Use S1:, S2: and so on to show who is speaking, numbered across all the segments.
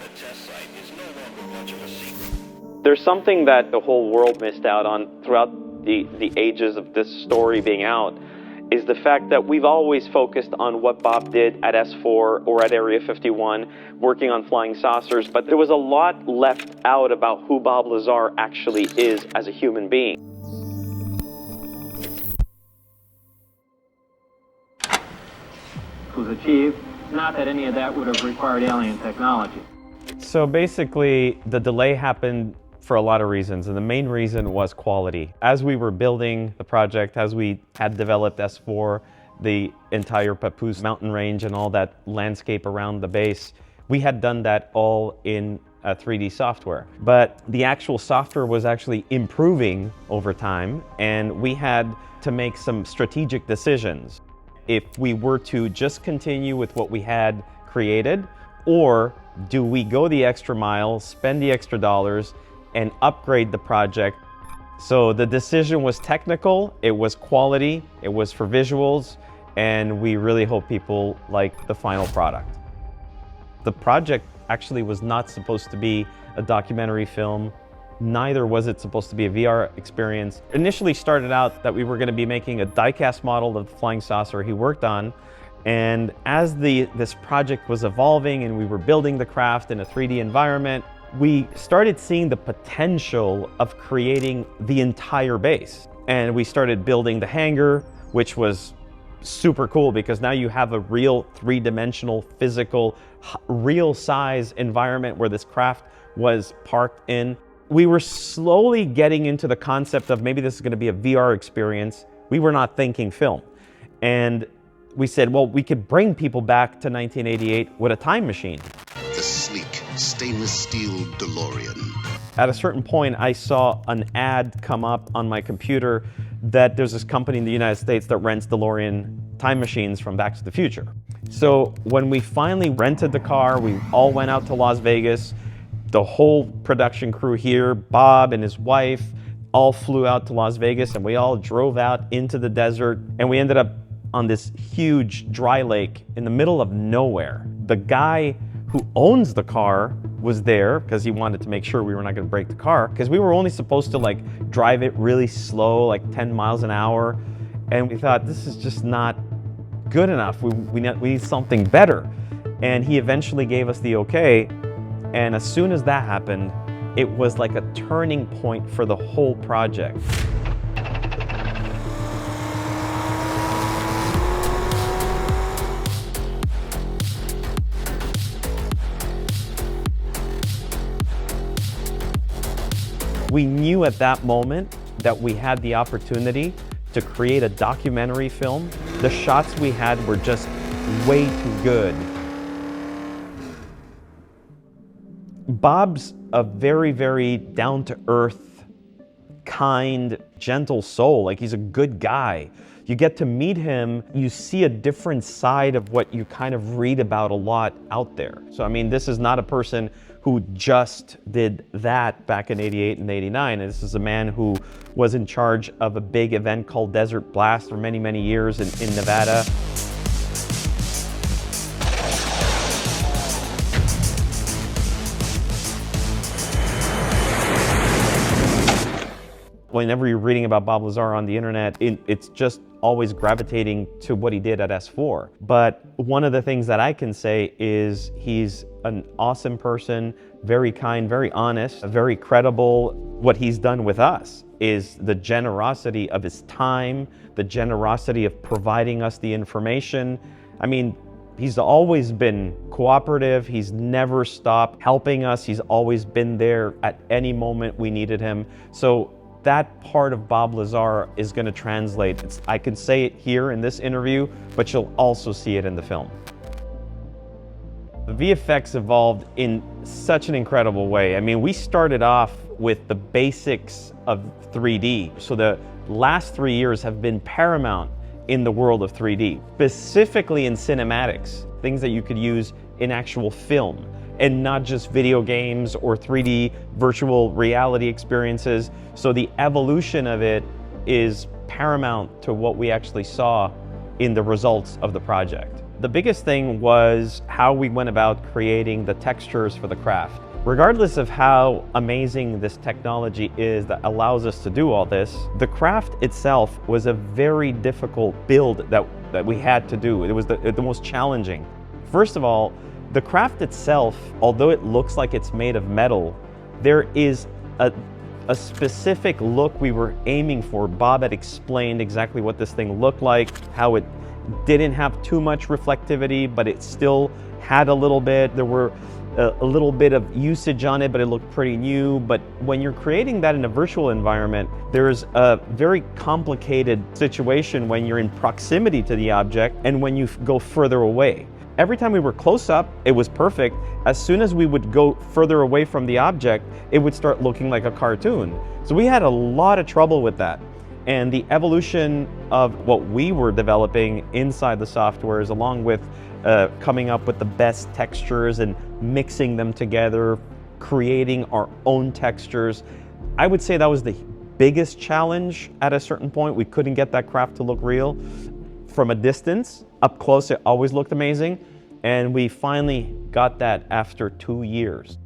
S1: the test site is no longer much of a secret.
S2: There's something that the whole world missed out on throughout the ages of this story being out, is the fact that we've always focused on what Bob did at S4 or at Area 51, working on flying saucers, but there was a lot left out about who Bob Lazar actually is as a human being.
S3: Was achieved, not that any of that would have required alien technology.
S4: So basically, the delay happened for a lot of reasons, and the main reason was quality. As we were building the project, as we had developed S4, the entire Papoose mountain range and all that landscape around the base, we had done that all in 3D software. But the actual software was actually improving over time, and we had to make some strategic decisions. If we were to just continue with what we had created, or do we go the extra mile, spend the extra dollars, and upgrade the project? So the decision was technical, it was quality, it was for visuals, and we really hope people like the final product. The project actually was not supposed to be a documentary film, neither was it supposed to be a VR experience. Initially started out that we were going to be making a die-cast model of the flying saucer he worked on, and as this project was evolving and we were building the craft in a 3D environment, we started seeing the potential of creating the entire base. And we started building the hangar, which was super cool because now you have a real three-dimensional, physical, real size environment where this craft was parked in. We were slowly getting into the concept of maybe this is going to be a VR experience. We were not thinking film. And we said, well, we could bring people back to 1988 with a time machine.
S5: The sleek, stainless steel DeLorean.
S4: At a certain point, I saw an ad come up on my computer that there's this company in the United States that rents DeLorean time machines from Back to the Future. So when we finally rented the car, we all went out to Las Vegas. The whole production crew here, Bob and his wife, all flew out to Las Vegas, and we all drove out into the desert, and we ended up on this huge dry lake in the middle of nowhere. The guy who owns the car was there because he wanted to make sure we were not going to break the car, because we were only supposed to like drive it really slow, like 10 miles an hour. And we thought, this is just not good enough. We need something better. And he eventually gave us the okay. And as soon as that happened, it was like a turning point for the whole project. We knew at that moment that we had the opportunity to create a documentary film. The shots we had were just way too good. Bob's a very, very down-to-earth, kind, gentle soul. Like, he's a good guy. You get to meet him, you see a different side of what you kind of read about a lot out there. So, I mean, this is not a person who just did that back in '88 and '89. And this is a man who was in charge of a big event called Desert Blast for many, many years in Nevada. Whenever you're reading about Bob Lazar on the internet, it's just always gravitating to what he did at S4. But one of the things that I can say is he's an awesome person, very kind, very honest, very credible. What he's done with us is the generosity of his time, the generosity of providing us the information. I mean, he's always been cooperative. He's never stopped helping us. He's always been there at any moment we needed him. So that part of Bob Lazar is going to translate. I can say it here in this interview, but you'll also see it in the film. The VFX evolved in such an incredible way. I mean, we started off with the basics of 3D. So the last 3 years have been paramount in the world of 3D, specifically in cinematics, things that you could use in actual film, and not just video games or 3D virtual reality experiences. So the evolution of it is paramount to what we actually saw in the results of the project. The biggest thing was how we went about creating the textures for the craft. Regardless of how amazing this technology is that allows us to do all this, the craft itself was a very difficult build that we had to do. It was the most challenging. First of all, the craft itself, although it looks like it's made of metal, there is a specific look we were aiming for. Bob had explained exactly what this thing looked like, how it didn't have too much reflectivity, but it still had a little bit. There were a little bit of usage on it, but it looked pretty new. But when you're creating that in a virtual environment, there's a very complicated situation when you're in proximity to the object and when you go further away. Every time we were close up, it was perfect. As soon as we would go further away from the object, it would start looking like a cartoon. So we had a lot of trouble with that. And the evolution of what we were developing inside the softwares, along with coming up with the best textures and mixing them together, creating our own textures, I would say that was the biggest challenge at a certain point. We couldn't get that craft to look real. From a distance, up close, it always looked amazing. And we finally got that after 2 years.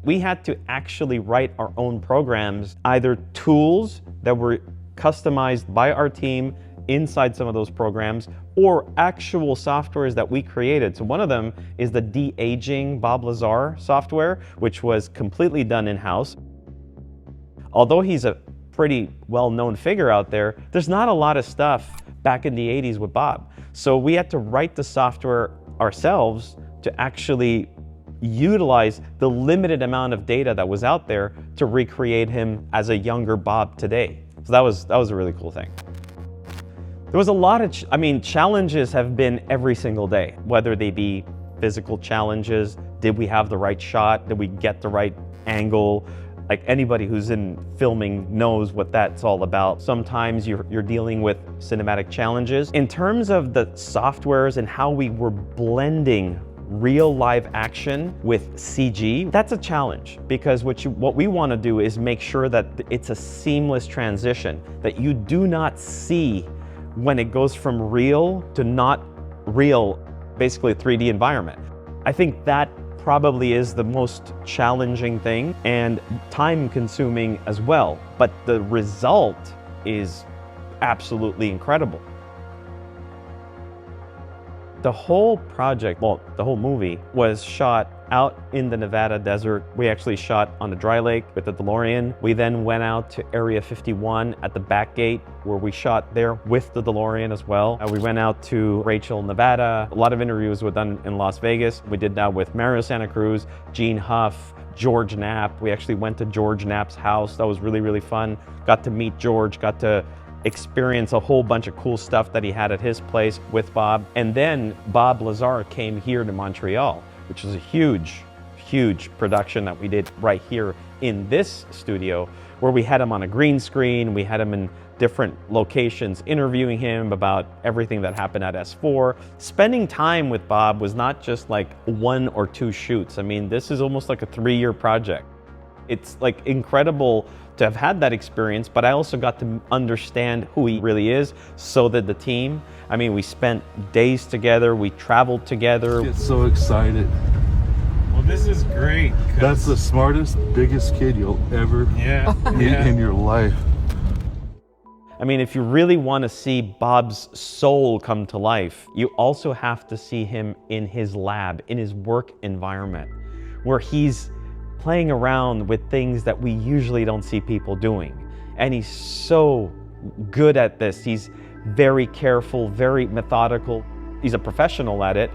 S4: We had to actually write our own programs, either tools that were customized by our team inside some of those programs, or actual softwares that we created. So one of them is the de-aging Bob Lazar software, which was completely done in-house. Although he's a pretty well-known figure out there, there's not a lot of stuff back in the 80s with Bob. So we had to write the software ourselves to actually utilize the limited amount of data that was out there to recreate him as a younger Bob today. So that was a really cool thing. There was a lot of, challenges have been every single day, whether they be physical challenges. Did we have the right shot? Did we get the right angle? Like anybody who's in filming knows what that's all about. Sometimes you're dealing with cinematic challenges. In terms of the softwares and how we were blending real live action with CG, that's a challenge, because what we want to do is make sure that it's a seamless transition, that you do not see when it goes from real to not real, basically a 3D environment. I think that probably is the most challenging thing and time consuming as well, but the result is absolutely incredible. The whole project, well, the whole movie was shot out in the Nevada desert. We actually shot on a dry lake with the DeLorean. We then went out to Area 51 at the back gate where we shot there with the DeLorean as well. We went out to Rachel, Nevada. A lot of interviews were done in Las Vegas. We did that with Mario Santa Cruz, Gene Huff, George Knapp. We actually went to George Knapp's house. That was really, really fun. Got to meet George, got to experience a whole bunch of cool stuff that he had at his place with Bob. And then Bob Lazar came here to Montreal, which is a huge, huge production that we did right here in this studio, where we had him on a green screen. We had him in different locations interviewing him about everything that happened at S4. Spending time with Bob was not just like 1 or 2 shoots. I mean, this is almost like a 3-year project. It's like incredible to have had that experience, but I also got to understand who he really is. So did the team. I mean, we spent days together, we traveled together.
S6: I get so excited.
S7: Well, this is great.
S6: That's the smartest, biggest kid you'll ever meet in your life.
S4: I mean, if you really want to see Bob's soul come to life, you also have to see him in his lab, in his work environment, where he's playing around with things that we usually don't see people doing. And he's so good at this. He's very careful, very methodical. He's a professional at it.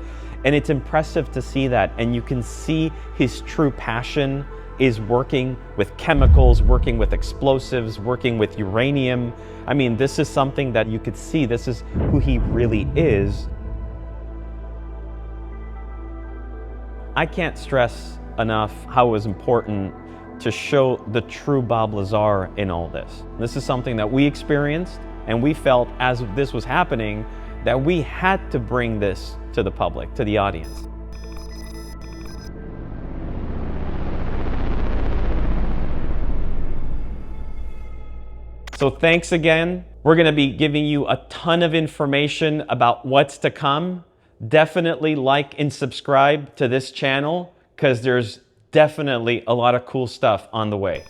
S4: And it's impressive to see that. And you can see his true passion is working with chemicals, working with explosives, working with uranium. I mean, this is something that you could see. This is who he really is. I can't stress enough how it was important to show the true Bob Lazar in all this. This is something that we experienced, and we felt as this was happening that we had to bring this to the public, to the audience. So thanks again We're going to be giving you a ton of information about what's to come. Definitely like and subscribe to this channel because there's definitely a lot of cool stuff on the way.